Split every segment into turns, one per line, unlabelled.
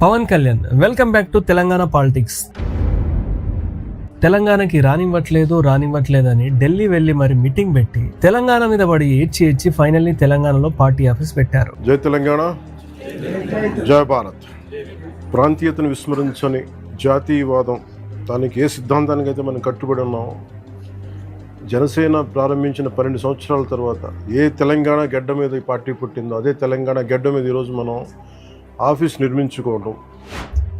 Pawan Kalyan welcome back to Telangana politics. తెలంగాణకి రానివ్వట్లేదని ఢిల్లీ వెళ్లి మరి మీటింగ్ పెట్టి తెలంగాణ మీద పడి ఏడ్చి ఫైనల్లీ తెలంగాణలో పార్టీ ఆఫీస్ పెట్టారు.
జై తెలంగాణ, జై భారత్. ప్రాంతీయతను విస్మరించని జాతీయవాదం, దానికి ఏ సిద్ధాంతానికి అయితే మనం కట్టుబడి ఉన్నామో, జనసేన ప్రారంభించిన 12 సంవత్సరాల తర్వాత ఏ తెలంగాణ గడ్డ మీద ఈ పార్టీ పుట్టిందో అదే తెలంగాణ గడ్డ మీద ఈరోజు మనం ఆఫీస్ నిర్మించుకోవడం.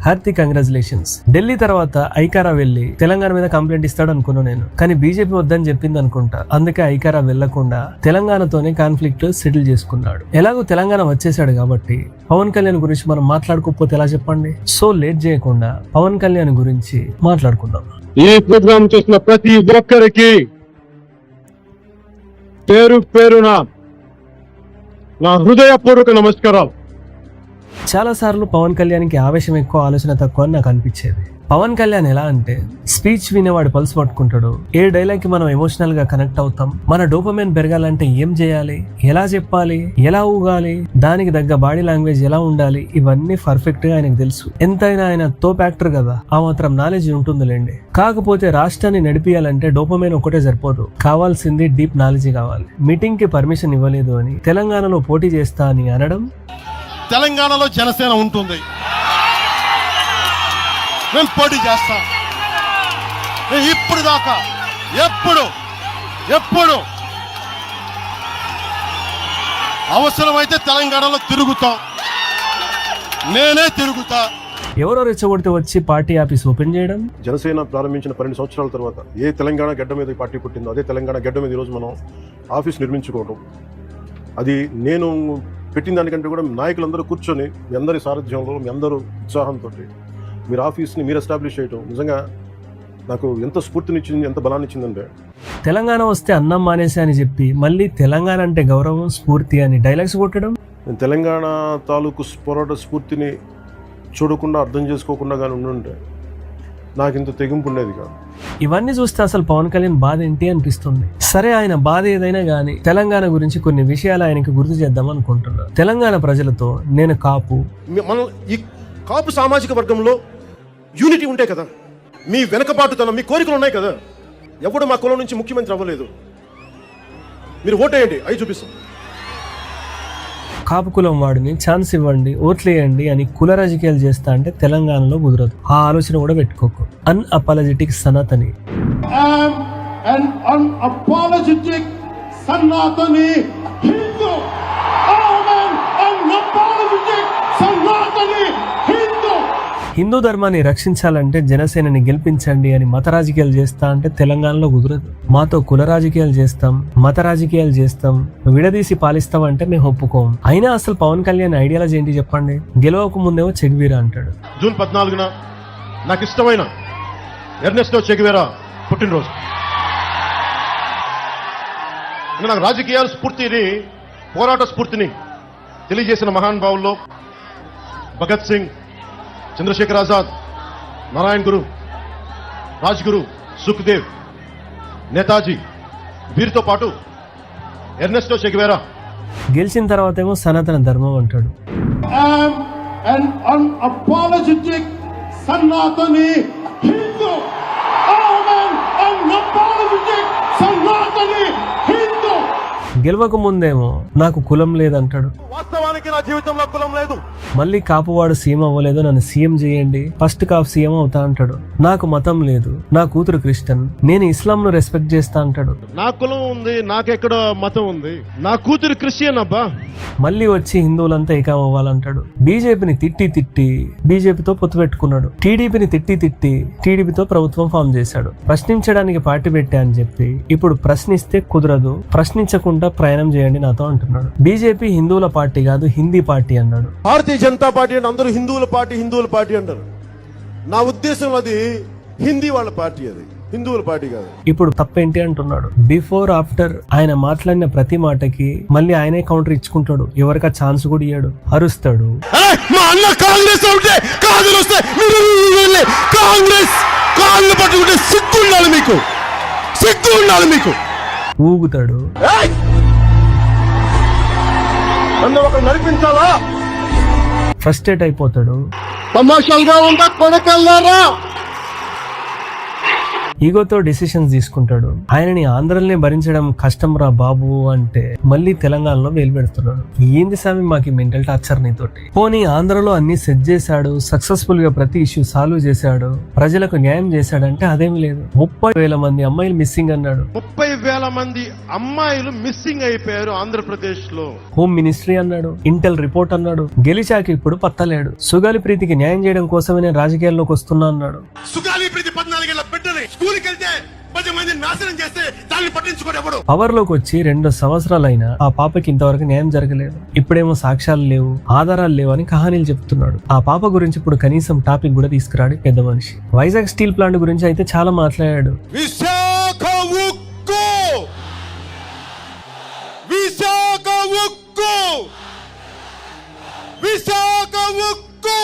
హార్దిక్ కంగ్రాచులేషన్స్. ఢిల్లీ తర్వాత ఐకారా వెళ్లి తెలంగాణ మీద కంప్లైంట్ ఇస్తాడు అనుకున్నా నేను, కానీ బీజేపీ వద్దని చెప్పింది అనుకుంటా. అందుకే ఐకారా వెళ్లకుండా తెలంగాణతోనే కాన్ఫ్లిక్ట్ సెటిల్ చేసుకున్నాడు. ఎలాగో తెలంగాణ వచ్చేసాడు కాబట్టి పవన్ కళ్యాణ్ గురించి మనం మాట్లాడుకోకపోతే ఎలా చెప్పండి. సో లేట్ చేయకుండా పవన్ కళ్యాణ్ గురించి మాట్లాడుకుందాం.
ఈ ప్రోగ్రాం చూసిన ప్రతి ఒక్కరికి పేరు పేరున నా హృదయపూర్వక నమస్కారాలు.
చాలా సార్లు పవన్ కళ్యాణ్కి ఆవేశం ఎక్కువ, ఆలోచన తక్కువ అని నాకు అనిపించేది. పవన్ కళ్యాణ్ ఎలా అంటే స్పీచ్ వినేవాడు పల్స్ పట్టుకుంటాడు. ఏ డైలాగ్ కి మనం ఎమోషనల్ గా కనెక్ట్ అవుతాం, మన డోపమైన్ పెరగాలంటే ఏం చేయాలి, ఎలా చెప్పాలి, ఎలా ఊగాలి, దానికి తగ్గ బాడీ లాంగ్వేజ్ ఎలా ఉండాలి, ఇవన్నీ పర్ఫెక్ట్ గా ఆయనకు తెలుసు. ఎంతైనా ఆయన తోప్ యాక్టర్ కదా, ఆ మాత్రం నాలెడ్జ్ ఉంటుందిలేండి. కాకపోతే రాష్ట్రాన్ని నడిపియాలంటే డోపమైన్ ఒకటే సరిపోదు, కావాల్సింది డీప్ నాలెడ్జ్ కావాలి. మీటింగ్ కి పర్మిషన్ ఇవ్వలేదు అని తెలంగాణలో పోటీ చేస్తా అని అనడం.
తెలంగాణలో జనసేన ఉంటుంది, మేము పోటీ చేస్తాం. ఇప్పుడు దాకా ఎప్పుడు అవసరమైతే తెలంగాణలో తిరుగుతాం, నేనే తిరుగుతా.
ఎవరో రెచ్చగొడితే వచ్చి పార్టీ ఆఫీస్ ఓపెన్ చేయడం.
జనసేన ప్రారంభించిన 12 సంవత్సరాల తర్వాత ఏ తెలంగాణ గడ్డ మీద ఈ పార్టీ పుట్టిందో అదే తెలంగాణ గడ్డ మీద ఈరోజు మనం ఆఫీస్ నిర్మించుకోవడం. అది నేను పెట్టిన దానికంటే కూడా నాయకులందరూ కూర్చొని మీ అందరి సారథ్యంలో, మీ అందరూ ఉత్సాహంతో మీరు ఆఫీస్ని మీరు ఎస్టాబ్లిష్ చేయడం నిజంగా నాకు ఎంత స్ఫూర్తినిచ్చింది, ఎంత బలాన్ని ఇచ్చిందంటే.
తెలంగాణ వస్తే అన్నం మానేసి అని చెప్పి మళ్ళీ తెలంగాణ అంటే గౌరవం, స్ఫూర్తి అని డైలాగ్స్ కొట్టడం.
నేను తెలంగాణ తాలూకు పోరాట స్ఫూర్తిని చూడకుండా, అర్థం చేసుకోకుండా కానీ ఉండుంటే నాకు ఇంత తెగింపు ఉండేది కాదు.
ఇవన్నీ చూస్తే అసలు పవన్ కళ్యాణ్ బాధ ఏంటి అనిపిస్తుంది. సరే, ఆయన బాధ ఏదైనా గానీ తెలంగాణ గురించి కొన్ని విషయాలు ఆయనకి గుర్తు చేద్దాం అనుకుంటున్నా. తెలంగాణ ప్రజలతో నేను కాపు,
మనం ఈ కాపు సామాజిక వర్గంలో యూనిటీ ఉంటే కదా, మీ వెనకబాటుతనం, మీ కోరికలు ఉన్నాయి కదా. ఎవడు మా కులం నుంచి ముఖ్యమంత్రి అవ్వలేదు, మీరు ఓటేయండి, అవి చూపిస్తాం.
కాపు కులం వాడిని ఛాన్స్ ఇవ్వండి, ఓట్లేయండి అని కుల రాజకీయాలు చేస్తా అంటే తెలంగాణలో కుదరదు. ఆ ఆలోచన కూడా పెట్టుకోకు. అన్అపాలజెటిక్ సనాతని. హిందూ ధర్మాన్ని రక్షించాలంటే జనసేనని గెలిపించండి అని మత రాజకీయాలు చేస్తా అంటే తెలంగాణలో కుదరదు. మాతో కుల రాజకీయాలు చేస్తాం, మత రాజకీయాలు చేస్తాం, విడదీసి పాలిస్తాం అంటే మేము ఒప్పుకోం. అయినా అసలు పవన్ కళ్యాణ్ ఐడియాలజీ ఏంటి చెప్పండి. గెలవక ముందేమో చెగువీరా అంటాడు.
జూన్ 14న నాకు ఇష్టమైన ఎర్నెస్టో చెగువేరా పుట్టినరోజు. నాకు రాజకీయాల స్ఫూర్తిని, పోరాట స్ఫూర్తిని తెలియజేసిన మహానుభావుల్లో భగత్ సింగ్, చంద్రశేఖర్ ఆజాద్, నారాయణ్ గురు, రాజ్గురు, సుఖ్దేవ్, నేతాజీ, వీరితో పాటు ఎర్నెస్టో చెగువేరా.
గెలిచిన తర్వాత ఏమో సనాతన ధర్మం అంటాడు.
సనాతని హిందూ, సనాతని హిందూ.
గెలవక ముందేమో నాకు కులం లేదంటాడు.
వాస్తవానికి నా జీవితంలో కులం లేదు.
మళ్ళీ కాపువాడు సీఎం అవ్వలేదు, నన్ను సీఎం చేయండి, ఫస్ట్ కాపు సీఎం అవుతా అంటాడు. నాకు మతం లేదు, నా కూతురు క్రిస్టియన్, నేను ఇస్లాం ను రెస్పెక్ట్ చేస్తా అంటాడు.
నా కులం ఉంది, నాకెక్కడ మతం ఉంది, నా కూతురు క్రిస్టియన్ అబ్బా.
మళ్ళీ వచ్చి హిందువులంతా ఏకం అవ్వాలంటాడు. బీజేపీని తిట్టి బీజేపీతో పొత్తు పెట్టుకున్నాడు. టీడీపీని తిట్టి టీడీపీతో ప్రభుత్వం ఫామ్ చేశాడు. ప్రశ్నించడానికి పార్టీ పెట్టా అని చెప్పి ఇప్పుడు ప్రశ్నిస్తే కుదరదు, ప్రశ్నించకుండా ప్రయాణం చేయండి నాతో అంటున్నాడు. బీజేపీ హిందువుల పార్టీ కాదు, హిందీ పార్టీ అన్నాడు.
భారతీయ జనతా పార్టీ అంటే అందరూ హిందువుల పార్టీ అంటారు. నా ఉద్దేశం అది హిందీ వాళ్ళ పార్టీ, అది హిందువుల పార్టీ కాదు.
ఇప్పుడు తప్పేంటి అంటున్నాడు. బిఫోర్ ఆఫ్టర్ ఆయన మాట్లాడిన ప్రతి మాటకి మళ్ళీ ఆయనే కౌంటర్ ఇచ్చుకుంటాడు. ఎవరికి ఆ ఛాన్స్ కూడా ఇయ్యాడు, అరుస్తాడు. ఊగుతాడు. ఫ్రస్ట్రేట్ అయిపోతాడు.
తమాషాలుగా ఉందా కొడకల్లారా?
ఈగోతో డిసిషన్స్ తీసుకుంటాడు. ఆయనని ఆంధ్రల్నే భరించడం కష్టం రా బాబు అంటే మళ్ళీ తెలంగాణలో వేలు పెడుతున్నాడు. ఏంది స్వామి మాకు మెంటల్ టార్చర్ నీతోటి? పోనీ ఆంధ్రలో అన్ని సెట్ చేశాడు, సక్సెస్ఫుల్ గా ప్రతి ఇష్యూ సాల్వ్ చేశాడు, ప్రజలకు న్యాయం చేశాడంటే అదేం లేదు. 30,000 మంది అమ్మాయిలు మిస్సింగ్ అన్నాడు.
30,000 మంది అమ్మాయిలు మిస్సింగ్ అయిపోయారు ఆంధ్రప్రదేశ్ లో.
హోమ్ మినిస్ట్రీ అన్నాడు, ఇంటెల్ రిపోర్ట్ అన్నాడు. గెలిచాక ఇప్పుడు పత్తలేడు. సుగాలి ప్రీతికి న్యాయం చేయడం కోసమే నేను రాజకీయాల్లోకి వస్తున్నా అన్నాడు.
సుగాలి ప్రీతి 14 ఏళ్ల బిడ్డని స్కూల్కి వెళ్తే 10 మందిని నాశనం చేస్తే దాన్ని పట్టించుకోడు ఎవడు.
పవర్ లోకి వచ్చి 2 సంవత్సరాలైనా ఆ పాపకి ఇంతవరకు న్యాయం జరగలేదు. ఇప్పుడేమో సాక్ష్యాలు లేవు, ఆధారాలు లేవు అని కహానీలు చెప్తున్నాడు. ఆ పాప గురించి ఇప్పుడు కనీసం టాపిక్ కూడా తీసుకురాడు పెద్ద మనిషి. వైజాగ్ స్టీల్ ప్లాంట్ గురించి అయితే చాలా మాట్లాడాడు.
విశాఖ ఉక్కు, విశాఖ ఉక్కు, విశాఖ ఉక్కు.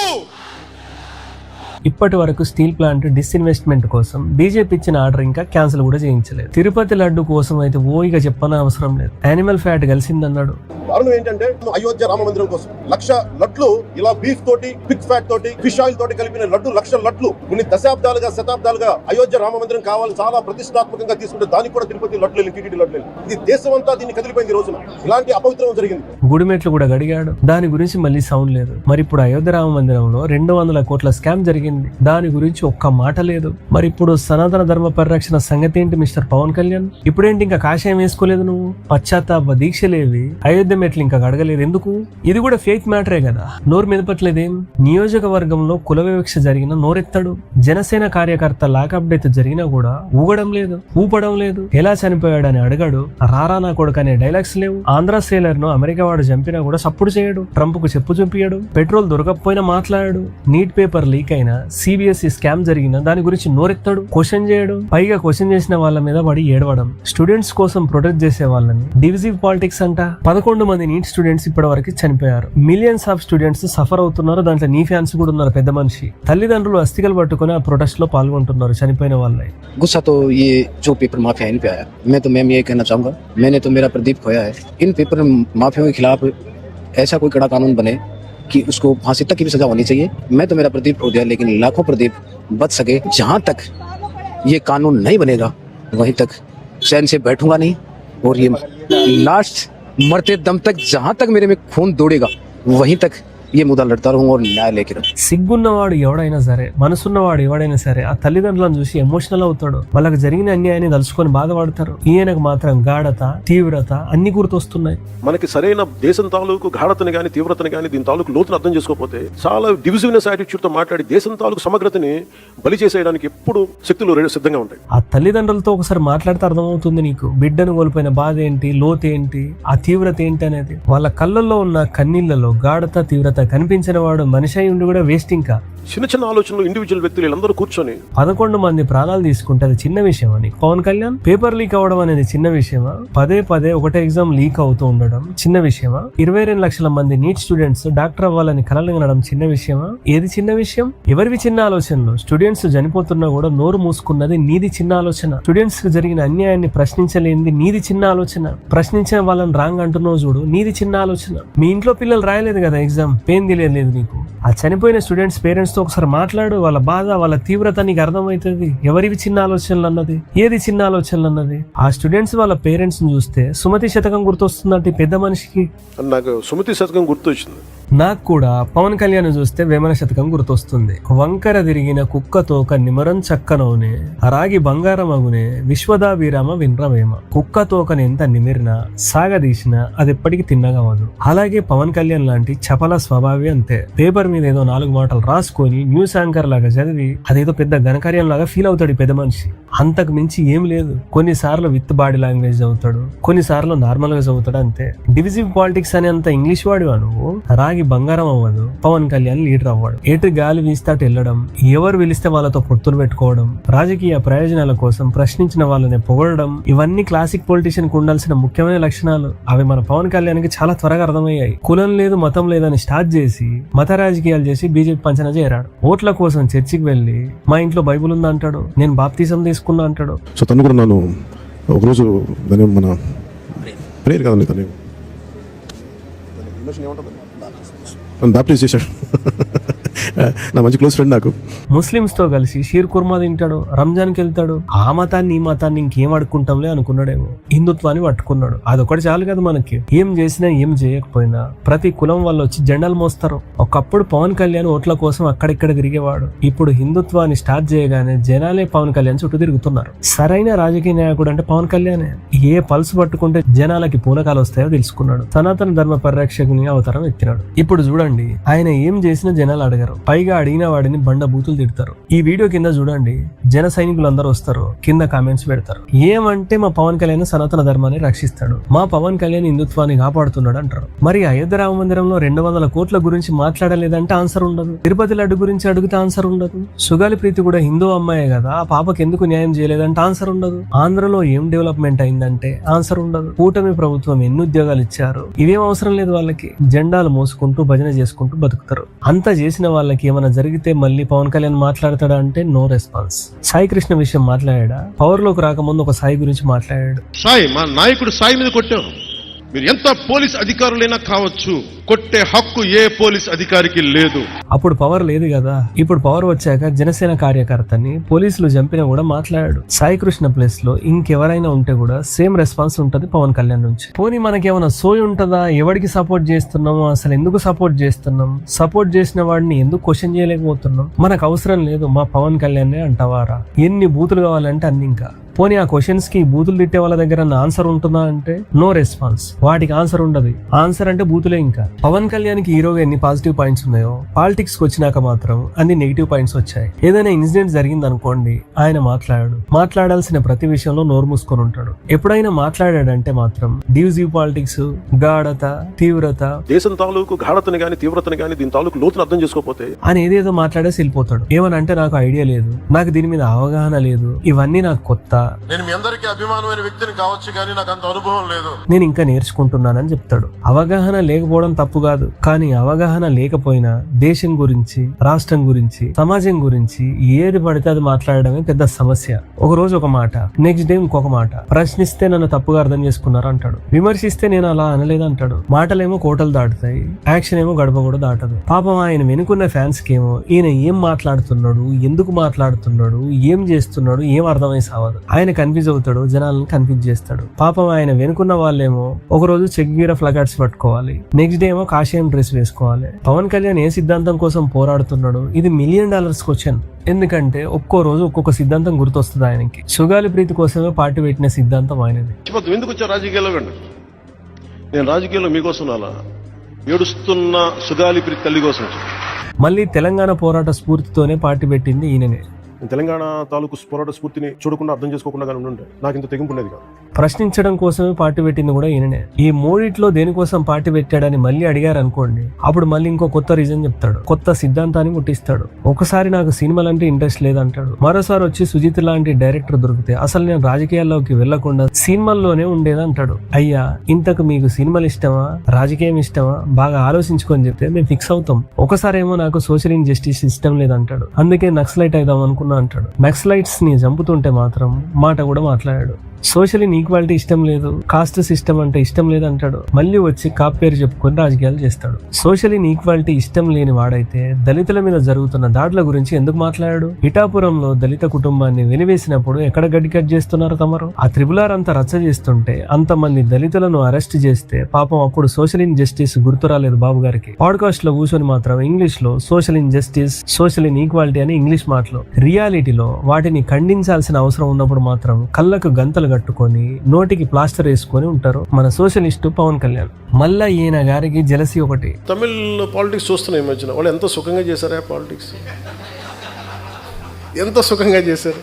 ఇప్పటి వరకు స్టీల్ ప్లాంట్ డిస్ఇన్వెస్ట్మెంట్ కోసం బీజేపీ ఇచ్చిన ఆర్డర్ ఇంకా క్యాన్సిల్ కూడా చేయించలేదు. తిరుపతి లడ్డు కోసం అయితే ఓయిగా చెప్పన అవసరం లేదు. యానిమల్ ఫ్యాట్ కలిసిందన్నాడు.
కారణం ఏంటంటే అయోధ్య రామ మందిరం కోసం 1,00,000 లడ్లు ఇలా బీఫ్ తోటి, పిగ్ ఫ్యాట్ తోటి, ఫిష్ ఆయిల్ తోటి కలిపిన లడ్డు 1,00,000 లడ్లు కొన్ని దశాబ్దాలుగా శతాబ్దాలుగా అయోధ్య రామ మందిరం కావాలి చాలా ప్రతిష్టాత్మకంగా తీసుకుంటే దానికి కూడా తిరుపతి లడ్లు, టీటీడీ లడ్లు. ఇది దేశం అంతా దీన్ని కదిలిపోయింది. రోజున ఇలాంటి అపవిత్రం జరిగింది.
గుడిమెట్లు కూడా గడిగాడు. దాని గురించి మళ్ళీ సౌండ్ లేదు. మరి ఇప్పుడు అయోధ్య రామ మందిరంలో 200 కోట్ల స్కామ్ జరిగింది. దాని గురించి ఒక్క మాట లేదు. మరి ఇప్పుడు సనాతన ధర్మ పరిరక్షణ సంగతి ఏంటి మిస్టర్ పవన్ కళ్యాణ్? ఇప్పుడేంటి ఇంకా కాషాయం వేసుకోలేదు నువ్వు? పశ్చాత్తాప దీక్షలేవి, అయోధ్య మెట్లు ఇంకా అడగలేదు ఎందుకు? ఇది కూడా ఫేక్ మ్యాటరే కదా. నోరు మెదపట్లేదేం? నియోజకవర్గంలో కుల వివక్ష జరిగిన నోరెత్తాడు. జనసేన కార్యకర్త లాకప్ డెత్ జరిగినా కూడా ఊగడం లేదు, ఊపడం లేదు. ఎలా చనిపోయాడని అడగాడు. రారా నా కొడుకు అనే డైలాగ్స్ లేవు. ఆంధ్ర సేలర్ ను అమెరికా వాడు చంపినా కూడా సప్పుడు చేయడు. ట్రంప్ కు చెప్పు చూపియాడు. పెట్రోల్ దొరకకపోయినా మాట్లాడాడు. నీట్ పేపర్ లీక్ అయినా, సిబిఎస్ఈ స్కామ్ జరిగిన దాని గురించి నోరెత్తాడు. క్వశ్చన్ చేయడు. పైగా క్వశ్చన్ చేసిన వాళ్ళ మీద పడి ఏడవడం. స్టూడెంట్స్ కోసం ప్రొటెక్ట్ చేసే వాళ్ళని డివిజివ్ పాలిటిక్స్ అంట. 11 మంది నీట్ స్టూడెంట్స్ ఇప్పటి వరకు చనిపోయారు. మిలియన్స్ ఆఫ్ స్టూడెంట్స్ సఫర్ అవుతున్నారు. దాంట్లో నీ ఫ్యాన్స్ కూడా ఉన్నారు. పెద్ద మనిషి తల్లిదండ్రులు అస్థికలు పట్టుకుని ఆ ప్రొటెస్ట్ లో పాల్గొంటున్నారు చనిపోయిన వాళ్ళే.
गुस्सा तो ये जो पेपर माफिया इन पे आया, मैं तो मैम ये कहना चाहूंगा, मैंने तो मेरा प्रदीप खोया है. इन पेपर माफियों के खिलाफ ऐसा कोई कड़ा कानून बने कि उसको फांसी तक की भी सजा होनी चाहिए. मैं तो मेरा प्रदीप खो दिया, लेकिन लाखों प्रदीप बच सके. जहां तक ये कानून नहीं बनेगा वहीं तक चैन से बैठूंगा नहीं. और ये लास्ट मरते दम तक जहां तक मेरे में खून दौड़ेगा वहीं तक ये मुद्दा लड़ता रहूं और न्याय लेके रहूं.
సిగ్గున్నవాడు ఎవడైనా సరే, మనసున్నవాడు ఎవడైనా సరే ఆ తల్లిదండ్రులను చూసి ఎమోషనల్ అవుతాడు. వాళ్ళకి జరిగిన అన్యాయాన్ని తలుచుకొని బాధపడతారు. ఈయనకు మాత్రం గాఢత, తీవ్రత అన్ని గుర్తొస్తున్నాయి.
మనకి సరైన దేశం తాలూకు గాఢతని కానీ తీవ్రతని కానీ దీని తాలూకు లోతును అర్థం చేసుకోకపోతే చాలా డివిజివ్నెస్ యాటిట్యూడ్ తో మాట్లాడి దేశం తాలూకు సమగ్రతని బలి చేసేయడానికి ఎప్పుడు శక్తులు సిద్ధంగా ఉంటాయి.
ఆ తల్లిదండ్రులతో ఒకసారి మాట్లాడితే అర్థమవుతుంది నీకు. బిడ్డను కోల్పోయిన బాధ ఏంటి, లోతు ఏంటి, ఆ తీవ్రత ఏంటి అనేది. వాళ్ళ కళ్ళల్లో ఉన్న కన్నీళ్లలో గాఢత, తీవ్రత కనిపించిన వాడు మనిషి అయి ఉండి కూడా వేస్ట్. ఇంకా
చిన్న చిన్న ఆలోచనలు ఇండివిజువల్ వ్యక్తులు వీళ్ళందరూ కూర్చొని
11 మంది ప్రాణాలు తీసుకుంటే అది చిన్న విషయం అని పవన్ కళ్యాణ్? పేపర్ లీక్ అవ్వడం అనేది చిన్న విషయమా? పదే ఒకటే ఎగ్జామ్ లీక్ అవుతూ ఉండడం చిన్న విషయమా? 22 లక్షల మంది నీట్ స్టూడెంట్స్ డాక్టర్ అవ్వాలని కలలు కనడం చిన్న విషయమా? ఏది చిన్న విషయం? ఎవరివి చిన్న ఆలోచనలు? స్టూడెంట్స్ చనిపోతున్నా కూడా నోరు మూసుకున్నది నీది చిన్న ఆలోచన. స్టూడెంట్స్ కి జరిగిన అన్యాయాన్ని ప్రశ్నించలేనిది నీది చిన్న ఆలోచన. ప్రశ్నించిన వాళ్ళని రాంగ్ అంటున్నావు చూడు, నీది చిన్న ఆలోచన. మీ ఇంట్లో పిల్లలు రాయలేదు కదా ఎగ్జామ్, పెయిన్ తెలియలేదు నీకు. ఆ చనిపోయిన స్టూడెంట్స్ పేరెంట్స్ తో ఒకసారి మాట్లాడు. వాళ్ళ బాధ, వాళ్ళ తీవ్రత నీకు అర్థమవుతుంది. ఎవరివి చిన్న ఆలోచనలు అన్నది, ఏది చిన్న ఆలోచనలు అన్నది. ఆ స్టూడెంట్స్ వాళ్ళ పేరెంట్స్ ని చూస్తే సుమతి శతకం గుర్తొస్తుందంటే పెద్ద మనిషికి.
నాకు సుమతి శతకం గుర్తొచ్చింది.
నాకు కూడా పవన్ కళ్యాణ్ చూస్తే వేమన శతకం గుర్తొస్తుంది. వంకర తిరిగిన కుక్కతో ఒక నిమరం చక్కనవునే, రాగి బంగారం అగునే, విశ్వదాభిరామ విన్రవేమ. కుక్కతోకని ఎంత నిమిరినా సాగదీసినా అది ఎప్పటికీ తిన్నగవదు. అలాగే పవన్ కళ్యాణ్ లాంటి చపల స్వభావి అంతే. పేపర్ మీద ఏదో 4 మాటలు రాసుకొని న్యూస్ యాంకర్ లాగా చదివి అదేదో పెద్ద ఘనకార్యం లాగా ఫీల్ అవుతాడు పెద్ద మనిషి. అంతకు మించి ఏం లేదు. కొన్నిసార్లు విత్ బాడీ లాంగ్వేజ్ అవుతాడు, కొన్నిసార్లు నార్మల్ గా చదువుతాడు అంతే. డివిజివ్ పాలిటిక్స్ అనే అంత ఇంగ్లీష్ వాడివా నువ్వు? రాగి బంగారం అవ్వదు. పవన్ కళ్యాణ్ లీడర్ అవ్వడు. ఎటు గాలి వీస్తాటు వెళ్ళడం, ఎవరు పిలిస్తే వాళ్ళతో పొత్తులు పెట్టుకోవడం, రాజకీయ ప్రయోజనాల కోసం ప్రశ్నించిన వాళ్ళని పొగడడం, ఇవన్నీ క్లాసిక్ పొలిటీషియన్ కు ఉండాల్సిన ముఖ్యమైన లక్షణాలు. అవి మన పవన్ కళ్యాణ్ కి చాలా త్వరగా అర్థమయ్యాయి. కులం లేదు, మతం లేదని స్టార్ట్ చేసి మత రాజకీయాలు చేసి బీజేపీ పంచన చేరాడు. ఓట్ల కోసం చర్చికి వెళ్లి మా ఇంట్లో బైబుల్ ఉందా అంటాడు, నేను బాప్తిజం తీసుకున్నా అంటాడు.
సో తను కూడా నన్ను ఒకరోజు మన ప్రేయర్ కదండి, తను బ్యాప్టిస్ట్ చేశాడు.
నా మంచి క్లోజ్ ఫ్రెండ్ నాకు.
ముస్లిమ్స్ తో కలిసి షీర్ కుర్మా తింటాడు, రంజాన్కి వెళ్తాడు. ఆ మతాన్ని ఈ మతాన్ని ఇంకేం అడుక్కుంటాంలే అనుకున్నాడేమో, హిందుత్వాన్ని పట్టుకున్నాడు. అదొకటి చాలు కదా మనకి. ఏం చేసినా ఏం చేయకపోయినా ప్రతి కులం వాళ్ళు వచ్చి జెండాలు మోస్తారు. ఒకప్పుడు పవన్ కళ్యాణ్ ఓట్ల కోసం అక్కడిక్కడ తిరిగేవాడు. ఇప్పుడు హిందుత్వాన్ని స్టార్ట్ చేయగానే జనాలే పవన్ కళ్యాణ్ చుట్టూ తిరుగుతున్నారు. సరైన రాజకీయ నాయకుడు అంటే పవన్ కళ్యాణే. ఏ పల్స్ పట్టుకుంటే జనాలకి పూనకాలు వస్తాయో తెలుసుకున్నాడు. సనాతన ధర్మ పరిరక్షకుని అవతారం ఎత్తినాడు. ఇప్పుడు చూడండి, ఆయన ఏం చేసినా జనాలు అడగరు. పైగా అడిగిన వాడిని బండ బూతులు తిడతారు. ఈ వీడియో కింద చూడండి, జన సైనికులు అందరూ వస్తారు, కింద కామెంట్స్ పెడతారు. ఏమంటే మా పవన్ కళ్యాణ్ సనాతన ధర్మాన్ని రక్షిస్తాడు, మా పవన్ కళ్యాణ్ హిందుత్వాన్ని కాపాడుతున్నాడు అంటారు. మరి అయోధ్య రామ మందిరంలో 200 కోట్ల గురించి మాట్లాడలేదంటే ఆన్సర్ ఉండదు. తిరుపతి లడ్డు గురించి అడిగితే ఆన్సర్ ఉండదు. సుగాలి ప్రీతి కూడా హిందూ అమ్మాయే కదా, ఆ పాపకి ఎందుకు న్యాయం చేయలేదంటే ఆన్సర్ ఉండదు. ఆంధ్రలో ఏం డెవలప్మెంట్ అయిందంటే ఆన్సర్ ఉండదు. కూటమి ప్రభుత్వం ఎన్ని ఉద్యోగాలు ఇచ్చారు, ఇవేం అవసరం లేదు. వాళ్ళకి జెండాలు మోసుకుంటూ భజన చేసుకుంటూ బతుకుతారు. అంతా చేసిన వాళ్ళకి ఏమైనా జరిగితే మళ్ళీ పవన్ కళ్యాణ్ మాట్లాడతాడా అంటే నో రెస్పాన్స్. సాయి కృష్ణ విషయం మాట్లాడా, పవర్ లోకి రాకముందు ఒక సాయి గురించి మాట్లాడాడు.
సాయి, మా నాయకుడు సాయి మీద కొట్టావు. మీరు ఎంత పోలీస్ అధికారులైనా కావచ్చు, కొట్టే హక్కు ఏ పోలీస్ అధికారికి లేదు.
అప్పుడు పవర్ లేదు కదా. ఇప్పుడు పవర్ వచ్చాక జనసేన కార్యకర్తని పోలీసులు చంపినా కూడా మాట్లాడాడు. సాయి కృష్ణ ప్లేస్ లో ఇంకెవరైనా ఉంటే కూడా సేమ్ రెస్పాన్స్ ఉంటది పవన్ కళ్యాణ్ నుంచి. పోనీ మనకేమైనా సోయి ఉంటదా? ఎవరికి సపోర్ట్ చేస్తున్నాము, అసలు ఎందుకు సపోర్ట్ చేస్తున్నాం, సపోర్ట్ చేసిన వాడిని ఎందుకు క్వశ్చన్ చేయలేకపోతున్నాం? మనకు అవసరం లేదు, మా పవన్ కళ్యాణ్ అంటావారా? ఎన్ని బూతులు కావాలంటే అన్ని. ఇంకా పోనీ ఆ క్వశ్చన్స్ కి బూతులు తిట్టే వాళ్ళ దగ్గర ఆన్సర్ ఉంటుందా అంటే నో రెస్పాన్స్. వాటికి ఆన్సర్ ఉండదు. ఆన్సర్ అంటే బూతులే. ఇంకా పవన్ కళ్యాణ్ కి హీరోగా ఎన్ని పాజిటివ్ పాయింట్స్ ఉన్నాయో, పాలిటిక్స్ కి వచ్చినాక మాత్రం అన్ని నెగిటివ్ పాయింట్స్ వచ్చాయి. ఏదైనా ఇన్సిడెంట్ జరిగింది అనుకోండి, ఆయన మాట్లాడాల్సిన ప్రతి విషయంలో నోరు మూసుకొని ఉంటాడు. ఎప్పుడైనా మాట్లాడాడంటే మాత్రం డివిజివ్ పాలిటిక్స్, గాఢత, తీవ్రత,
దేశం తాలూకు గాఢతని గాని తీవ్రతని గాని దీని తాలూకు లోతును అర్థం చేసుకోకపోతే
అని ఏదేదో మాట్లాడేసి వెళ్ళిపోతాడు. ఏమనంటే నాకు ఐడియా లేదు, నాకు దీని మీద అవగాహన లేదు, ఇవన్నీ నాకు కొత్త,
నేను మీ అందరికీ అభిమానమైన వ్యక్తిని కావచ్చు, కానీ నాకు అంత అనుభవం లేదు,
నేను ఇంకా నేర్చుకుంటున్నానని చెప్తాడు. అవగాహన లేకపోవడం తప్పు కాదు, కానీ అవగాహన లేకపోయినా దేశం గురించి, రాష్ట్రం గురించి, సమాజం గురించి ఏది పడితే అది మాట్లాడడమే పెద్ద సమస్య. ఒక రోజు ఒక మాట, నెక్స్ట్ డే ఇంకొక మాట. ప్రశ్నిస్తే నన్ను తప్పుగా అర్థం చేసుకున్నారు అంటాడు. విమర్శిస్తే నేను అలా అనలేదు అంటాడు. మాటలేమో కోటలు దాటుతాయి, యాక్షన్ ఏమో గడప కూడా దాటదు. పాపం ఆయన వెనుకున్న ఫ్యాన్స్ కేమో ఈయన ఏం మాట్లాడుతున్నాడు, ఎందుకు మాట్లాడుతున్నాడు, ఏం చేస్తున్నాడు ఏం అర్థమై సావదు. ఆయన కన్ఫ్యూజ్ అవుతాడు, జనాలను కన్ఫ్యూజ్ చేస్తాడు. పాపం ఆయన వెనుకున్న వాళ్ళేమో ఒక రోజు చెక్గీర ఫ్లగార్డ్స్ పట్టుకోవాలి, నెక్స్ట్ డే ఏమో కాషాయం డ్రెస్ వేసుకోవాలి. పవన్ కళ్యాణ్ ఏ సిద్ధాంతం కోసం పోరాడుతున్నాడు? ఇది $1 మిలియన్ క్వశ్చన్. ఎందుకంటే ఒక్కో రోజు ఒక్కొక్క సిద్ధాంతం గుర్తొస్తుంది ఆయనకి. సుగాలి ప్రీతి కోసమే పార్టీ పెట్టిన సిద్ధాంతం ఆయనది.
ఎందుకు వచ్చా రాజకీయాల్లో? కండి, నేను రాజకీయాల్లో మీకోసం అలా ఏడుస్తున్న సుగాలి ప్రీతి తల్లి కోసం.
మళ్ళీ తెలంగాణ పోరాట స్ఫూర్తితోనే పార్టీ పెట్టింది ఈయననే.
తెలంగాణ తాలూకు పోరాట స్ఫూర్తిని చూడకుండా అర్థం చేసుకోకుండా కానీ ఉండే నాకు ఇంత తెగింపు ఉండేది కాదు.
ప్రశ్నించడం కోసమే పార్టీ పెట్టింది కూడా ఈయననే. ఈ మూడిట్లో దేనికోసం పార్టీ పెట్టాడని మళ్ళీ అడిగారు అనుకోండి, అప్పుడు మళ్ళీ ఇంకో కొత్త రీజన్ చెప్తాడు, కొత్త సిద్ధాంతాన్ని ముట్టిస్తాడు. ఒకసారి నాకు సినిమాలంటే ఇంట్రెస్ట్ లేదంటాడు, మరోసారి వచ్చి సుజిత్ లాంటి డైరెక్టర్ దొరికితే అసలు నేను రాజకీయాల్లోకి వెళ్లకుండా సినిమాల్లోనే ఉండేదంటాడు. అయ్యా, ఇంతకు మీకు సినిమాలు ఇష్టమా, రాజకీయం ఇష్టమా, బాగా ఆలోచించుకొని చెప్తే మేము ఫిక్స్ అవుతాం. ఒకసారి ఏమో నాకు సోషల్ ఇన్జస్టిస్ ఇష్టం లేదంటాడు, అందుకే నక్సలైట్ అయిదాం అనుకున్నా అంటాడు. నక్సలైట్స్ ని చంపుతుంటే మాత్రం మాట కూడా మాట్లాడాడు. సోషల్ ఇన్ఈక్వాలిటీ ఇష్టం లేదు, కాస్ట్ సిస్టమ్ అంటే ఇష్టం లేదు అంటాడు. మళ్ళీ వచ్చి కాప్ పేరు చెప్పుకొని రాజకీయాలు చేస్తాడు. సోషల్ ఇన్ఈక్వాలిటీ ఇష్టం లేని వాడైతే దళితుల మీద జరుగుతున్న దాడుల గురించి ఎందుకు మాట్లాడాడు? పిఠాపురంలో దళిత కుటుంబాన్ని వెలివేసినప్పుడు ఎక్కడ గడ్డి కట్ చేస్తున్నారు తమరు? ఆ త్రిబులార్ అంతా రచ్చ చేస్తుంటే అంతమంది దళితులను అరెస్ట్ చేస్తే పాపం అప్పుడు సోషల్ ఇన్జస్టిస్ గుర్తు రాలేదు బాబు గారికి. పాడ్కాస్ట్ లో కూర్చొని మాత్రం ఇంగ్లీష్ లో సోషల్ ఇన్జస్టిస్, సోషల్ ఇన్ఈక్వాలిటీ అని ఇంగ్లీష్ మాటలు. రియాలిటీలో వాటిని ఖండించాల్సిన అవసరం ఉన్నప్పుడు మాత్రం కళ్ళకు గంతలు కట్టుకొని నోటికి ప్లాస్టర్ వేసుకొని ఉంటారు మన సోషలిస్టు పవన్ కళ్యాణ్. మళ్ళా ఈయన గారికి జెలసీ ఒకటి.
తమిళ్ పాలిటిక్స్ చూస్తున్నాయి ఈ మధ్యన, వాళ్ళు ఎంత సుఖంగా చేశారా పాలిటిక్స్, ఎంత సుఖంగా చేశారు,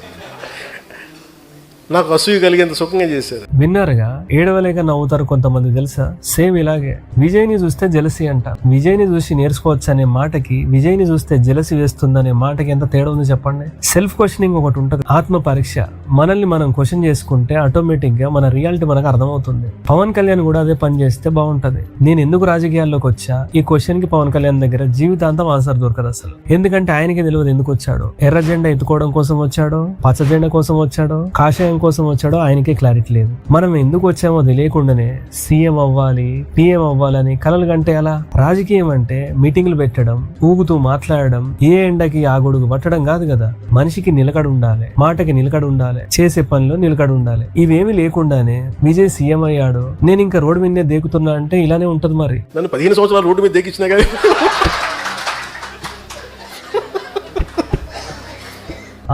నాకు అసూయ కలిగేంత సుఖంగా చేశారు.
విన్నర్గా ఏడవలేక నవ్వుతారు కొంతమంది తెలుసా? సేమ్ ఇలాగే విజయ్ని చూస్తే జెలసీ అంట. విజయ్ని చూసి నేర్చుకోవచ్చు అనే మాటకి విజయ్ని చూస్తే జెలసీ వేస్తుందనే మాటకి ఎంత తేడా ఉంది చెప్పండి. సెల్ఫ్ క్వశ్చనింగ్ ఒకటి ఉంటది, ఆత్మ పరీక్ష. మనల్ని మనం క్వశ్చన్ చేసుకుంటే ఆటోమేటిక్ గా మన రియాలిటీ మనకు అర్థమవుతుంది. పవన్ కళ్యాణ్ కూడా అదే పని చేస్తే బాగుంటది. నేను ఎందుకు రాజకీయాల్లోకి వచ్చా, ఈ క్వశ్చన్ కి పవన్ కళ్యాణ్ దగ్గర జీవితాంతం ఆన్సర్ దొరకదు అసలు. ఎందుకంటే ఆయనకి తెలియదు ఎందుకు వచ్చాడో. ఎర్ర జెండా ఎత్తుకోవడం కోసం వచ్చాడో, పచ్చ జెండా కోసం వచ్చాడో, కాషాయం కోసం వచ్చాడో ఆయనకే క్లారిటీ లేదు. మనం ఎందుకు వచ్చామో తెలియకుండానే సీఎం అవ్వాలి, పిఎం అవ్వాలని కలలు కంటే అలా. రాజకీయం అంటే మీటింగ్లు పెట్టడం, ఊగుతూ మాట్లాడడం, ఏ ఎండకి ఆ గొడుగు పట్టడం కాదు కదా. మనిషికి నిలకడ ఉండాలి, మాటకి నిలకడ ఉండాలి, చేసే పనిలో నిలకడ ఉండాలి. ఇవేమి లేకుండానే విజయ్ సీఎం అయ్యాడు, నేను ఇంకా రోడ్డు మీదే దేకుతున్నా అంటే ఇలానే ఉంటది. మరి
నన్ను 15 సంవత్సరాలు రోడ్డు మీద దేకిచ్చినా కానీ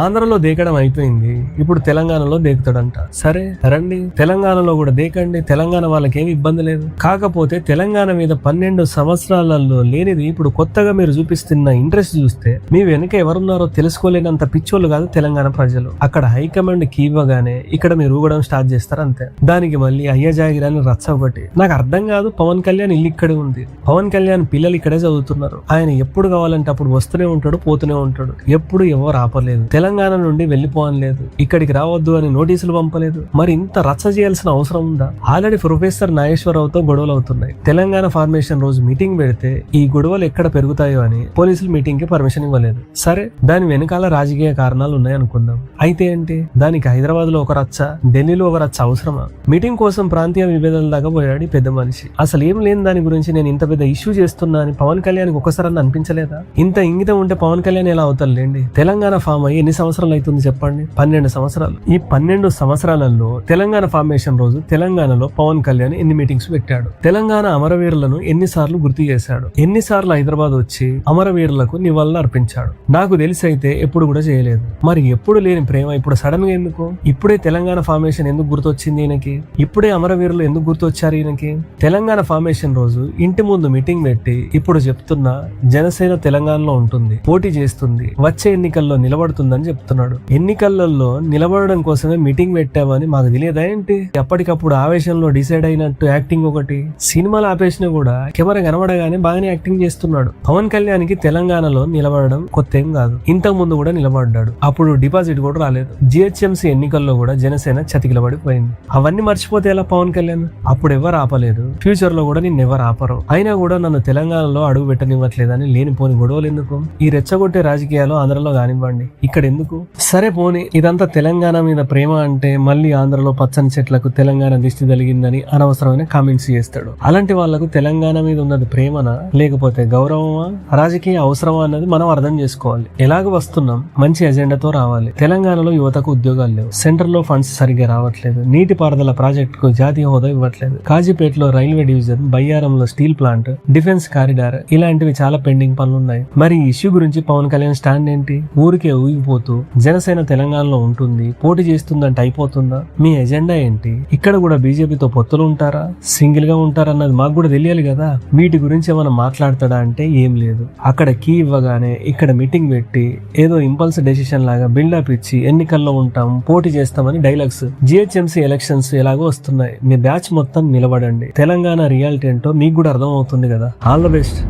ఆంధ్రలో దేకడం అయిపోయింది, ఇప్పుడు తెలంగాణలో దేకుతాడంట. సరే రండి, తెలంగాణలో కూడా దేకండి. తెలంగాణ వాళ్ళకి ఏమి ఇబ్బంది లేదు. కాకపోతే తెలంగాణ మీద 12 సంవత్సరాలలో లేనిది ఇప్పుడు కొత్తగా మీరు చూపిస్తున్న ఇంట్రెస్ట్ చూస్తే మీ వెనుక ఎవరున్నారో తెలుసుకోలేనంత పిచ్చోళ్ళు కాదు తెలంగాణ ప్రజలు. అక్కడ హైకమాండ్ కి ఇవ్వగానే ఇక్కడ మీరు ఊగడం స్టార్ట్ చేస్తారు అంతే. దానికి మళ్ళీ అయ్య జాగిరాని రచ్చ ఒకటి. నాకు అర్థం కాదు, పవన్ కళ్యాణ్ ఇల్లు ఇక్కడే ఉంది, పవన్ కళ్యాణ్ పిల్లలు ఇక్కడే చదువుతున్నారు. ఆయన ఎప్పుడు కావాలంటే అప్పుడు వస్తూనే ఉంటాడు, పోతూనే ఉంటాడు. ఎప్పుడు ఎవరు ఆపలేదు. తెలంగాణ నుండి వెళ్ళిపోవలేదు, ఇక్కడికి రావద్దు అని నోటీసులు పంపలేదు. మరి ఇంత రచ్చ చేయాల్సిన అవసరం ఉందా? ఆల్రెడీ ప్రొఫెసర్ నాగేశ్వరరావుతో గొడవలు అవుతున్నాయి. తెలంగాణ ఫార్మేషన్ రోజు మీటింగ్ పెడితే ఈ గొడవలు ఎక్కడ పెరుగుతాయో అని పోలీసులు మీటింగ్ కి పర్మిషన్ ఇవ్వలేదు. సరే, దాని వెనకాల రాజకీయ కారణాలు ఉన్నాయి అనుకుందాం. అయితే ఏంటి, దానికి హైదరాబాద్ లో ఒక రచ్చ, ఢిల్లీలో ఒక రచ్చ అవసరమా? మీటింగ్ కోసం ప్రాంతీయ విభేదాల దాకా పోయాడు పెద్ద మనిషి. అసలు ఏం లేని దాని గురించి నేను ఇంత పెద్ద ఇష్యూ చేస్తున్నా అని పవన్ కళ్యాణ్ ఒకసారి అనిపించలేదా? ఇంత ఇంగితం ఉంటే పవన్ కళ్యాణ్ ఎలా అవుతారులేండి. తెలంగాణ ఫామ్ అయ్యి ఎన్ని సంవత్సరాలు అవుతుంది చెప్పండి? 12 సంవత్సరాలు. ఈ 12 సంవత్సరాలలో తెలంగాణ ఫార్మేషన్ రోజు తెలంగాణలో పవన్ కళ్యాణ్ ఎన్ని మీటింగ్స్ పెట్టాడు? తెలంగాణ అమరవీరులను ఎన్నిసార్లు గుర్తు చేశాడు? ఎన్నిసార్లు హైదరాబాద్ వచ్చి అమరవీరులకు నివాళులు అర్పించాడు? నాకు తెలిసి అయితే ఎప్పుడు కూడా చేయలేదు. మరి ఎప్పుడు లేని ప్రేమ ఇప్పుడు సడన్ గా ఎందుకు? ఇప్పుడే తెలంగాణ ఫార్మేషన్ ఎందుకు గుర్తొచ్చింది ఈయనకి? ఇప్పుడే అమరవీరులు ఎందుకు గుర్తొచ్చారు ఈయనకి? తెలంగాణ ఫార్మేషన్ రోజు ఇంటి ముందు మీటింగ్ పెట్టి ఇప్పుడు చెప్తున్నా జనసేన తెలంగాణలో ఉంటుంది, పోటీ చేస్తుంది, వచ్చే ఎన్నికల్లో నిలబడుతుందని చెప్తున్నాడు. ఎన్నికలలో నిలబడడం కోసమే మీటింగ్ పెట్టామని మాకు తెలియదా ఏంటి? ఎప్పటికప్పుడు ఆవేశంలో డిసైడ్ అయినట్టు యాక్టింగ్ ఒకటి. సినిమాలు ఆపేసినా కూడా కెమెరా కనబడగానే బాగానే యాక్టింగ్ చేస్తున్నాడు. పవన్ కళ్యాణ్ కి తెలంగాణలో నిలబడడం కొత్త ఏం కాదు, ఇంతకు ముందు కూడా నిలబడ్డాడు. అప్పుడు డిపాజిట్ కూడా రాలేదు. జిహెచ్ఎంసీ ఎన్నికల్లో కూడా జనసేన చతికిలబడిపోయింది. అవన్నీ మర్చిపోతే ఎలా పవన్ కళ్యాణ్? అప్పుడు ఎవరు ఆపలేదు, ఫ్యూచర్ లో కూడా నిన్ను ఎవరు ఆపరు. అయినా కూడా నన్ను తెలంగాణలో అడుగు పెట్టనివ్వట్లేదని లేనిపోని గొడవలు ఎందుకు? ఈ రెచ్చగొట్టే రాజకీయాలు ఆంధ్రలో కానివ్వండి, ఇక్కడ ఎందుకు? సరే పోనీ, ఇదంతా తెలంగాణ మీద ప్రేమ అంటే మళ్ళీ ఆంధ్రలో పచ్చని చెట్లకు తెలంగాణ దిష్టి తగిలిందని అనవసరమైన కామెంట్స్ చేస్తాడు. అలాంటి వాళ్లకు తెలంగాణ మీద ఉన్నది ప్రేమనా లేకపోతే గౌరవమా, రాజకీయ అవసరమా అన్నది మనం అర్థం చేసుకోవాలి. ఎలాగ వస్తున్నాం, మంచి ఎజెండాతో రావాలి. తెలంగాణలో యువతకు ఉద్యోగాలు లేవు, సెంటర్ లో ఫండ్స్ సరిగ్గా రావట్లేదు, నీటిపారుదల ప్రాజెక్ట్ కు జాతీయ హోదా ఇవ్వట్లేదు, కాజీపేటలో రైల్వే డివిజన్, బయ్యారంలో స్టీల్ ప్లాంట్, డిఫెన్స్ కారిడార్, ఇలాంటివి చాలా పెండింగ్ పనులున్నాయి. మరి ఈ ఇష్యూ గురించి పవన్ కళ్యాణ్ స్టాండ్ ఏంటి? ఊరికే ఊగిపోతూ జనసేన తెలంగాణలో ఉంటుంది, పోటీ చేస్తుందంటే అయిపోతుందా? మీ ఎజెండా ఏంటి? ఇక్కడ కూడా బీజేపీతో పొత్తులు ఉంటారా, సింగిల్ గా ఉంటారా అన్నది మాకు కూడా తెలియాలి కదా. వీటి గురించి ఏమైనా మాట్లాడతాడా అంటే ఏం లేదు. అక్కడ కీ ఇవ్వగానే ఇక్కడ మీటింగ్ పెట్టి ఏదో ఇంపల్స్ డెసిషన్ లాగా బిల్డప్ ఇచ్చి ఎన్నికల్లో ఉంటాం, పోటీ చేస్తామని డైలాగ్స్. జిహెచ్ఎంసీ ఎలక్షన్స్ ఎలాగో వస్తున్నాయి, మీ బ్యాచ్ మొత్తం నిలబడండి. తెలంగాణ రియాలిటీ ఏంటో మీకు కూడా అర్థం అవుతుంది కదా. All the best.